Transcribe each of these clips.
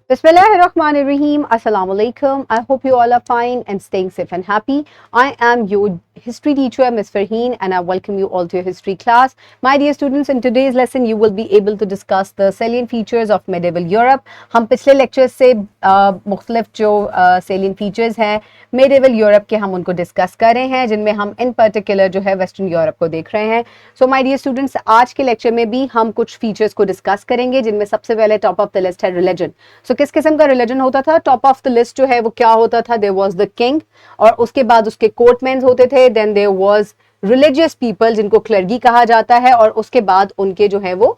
Bismillahirrahmanirrahim. Assalamu alaikum. I hope you all are fine and staying safe and happy. I am your history teacher, Ms. Farheen, and I welcome you all to your history class. My dear students, in today's lesson, you will be able to discuss the salient features of medieval Europe. हम पिछले lectures से मुख्तलिफ जो salient features हैं medieval Europe के हम उनको discuss कर रहे हैं, जिनमें हम in particular जो है Western Europe को देख रहे हैं. So my dear students, आज के lecture में भी हम कुछ features को discuss करेंगे, जिनमें सबसे पहले top of the list है religion. So किस किस्म का रिलीजन होता था? टॉप ऑफ द लिस्ट जो है वो क्या होता था? देयर वाज द किंग, और उसके बाद उसके कोर्टमैन्स होते थे. Then there was religious people, जिनको क्लर्गी कहा जाता है, और उसके बाद उनके जो है वो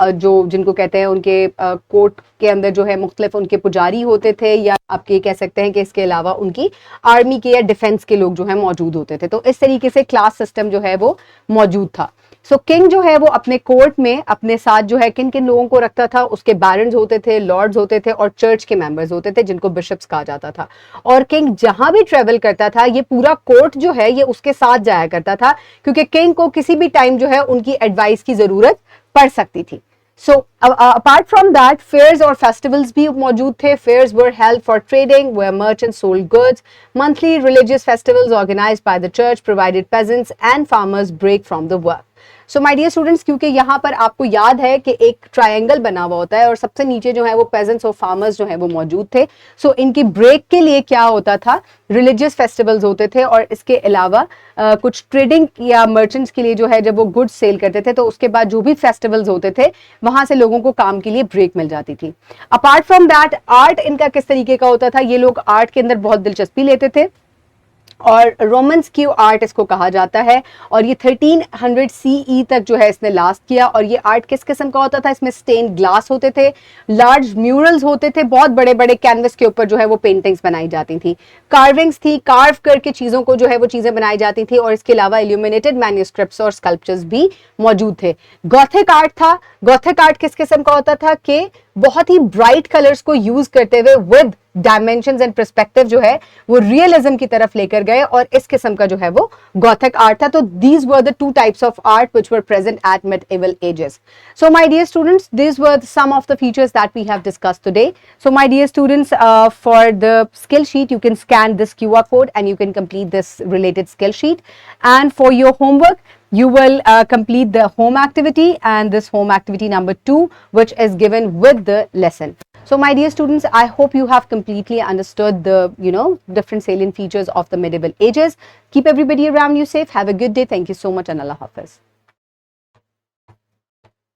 जो जिनको कहते हैं उनके कोर्ट के अंदर जो है मुख्तलिफ उनके पुजारी होते थे, या आप ये कह सकते हैं कि इसके अलावा उनकी आर्मी के या डिफेंस के लोग जो है मौजूद होते थे. तो इस तरीके से क्लास सिस्टम जो है वो मौजूद था. सो किंग जो है वो अपने कोर्ट में अपने साथ जो है किन किन लोगों को रखता था? उसके बैरन्स होते थे, लॉर्ड्स होते थे, और चर्च के मेंबर्स होते थे, जिनको बिशप्स कहा जाता था. और किंग जहां भी ट्रेवल करता था, ये पूरा कोर्ट जो है ये उसके साथ जाया करता था, क्योंकि किंग को किसी भी टाइम जो है उनकी एडवाइस की जरूरत पड़ सकती थी. So apart from that, fairs और festivals भी मौजूद थे. Fairs were held for trading, where merchants sold goods. Monthly religious festivals organized by the church provided peasants and farmers break from the work. So my dear students, क्योंकि यहाँ पर आपको याद है कि एक ट्रायंगल बना हुआ होता है और सबसे नीचे जो है वो पेजेंट्स और फार्मर्स जो है वो मौजूद थे. सो इनकी ब्रेक के लिए क्या होता था? रिलीजियस फेस्टिवल्स होते थे, और इसके अलावा कुछ ट्रेडिंग या मर्चेंट्स के लिए जो है जब वो गुड्स सेल करते थे, तो उसके बाद जो भी फेस्टिवल्स होते थे वहां से लोगों को काम के लिए ब्रेक मिल जाती थी. अपार्ट फ्रॉम दैट, आर्ट इनका किस तरीके का होता था? ये लोग आर्ट के अंदर बहुत दिलचस्पी लेते थे, और रोमन्स की आर्ट इसको कहा जाता है, और ये 1300 CE तक जो है इसने लास्ट किया. और ये आर्ट किस किस्म का होता था? इसमें स्टेन ग्लास होते थे, लार्ज म्यूरल्स होते थे, बहुत बड़े बड़े कैनवस के ऊपर जो है वो पेंटिंग्स बनाई जाती थी, कार्विंग्स थी, कार्व करके चीज़ों को जो है वो चीज़ें बनाई जाती थी, और इसके अलावा इल्यूमिनेटेड मैन्यूस्क्रिप्ट्स और स्कल्पचर्स भी मौजूद थे. गॉथिक आर्ट था. गॉथिक आर्ट किस किस्म का होता था? कि बहुत ही ब्राइट कलर्स को यूज करते हुए विद डायमेंशंस एंड पर्सपेक्टिव जो है वो रियलिज्म की तरफ लेकर गए, और इस किस्म का जो है वो गॉथिक आर्ट था. तो these were the two types of art which were present at medieval ages. So my dear students, these were some of the features that we have discussed today. So my dear students, for the skill sheet you can scan this QR code and you can complete this related skill sheet, and for your homework you will complete the home activity, and this home activity number 2, which is given with the lesson. So my dear students, I hope you have completely understood the different salient features of the medieval ages. Keep everybody around you safe. Have a good day. Thank you so much, and Allah Hafiz.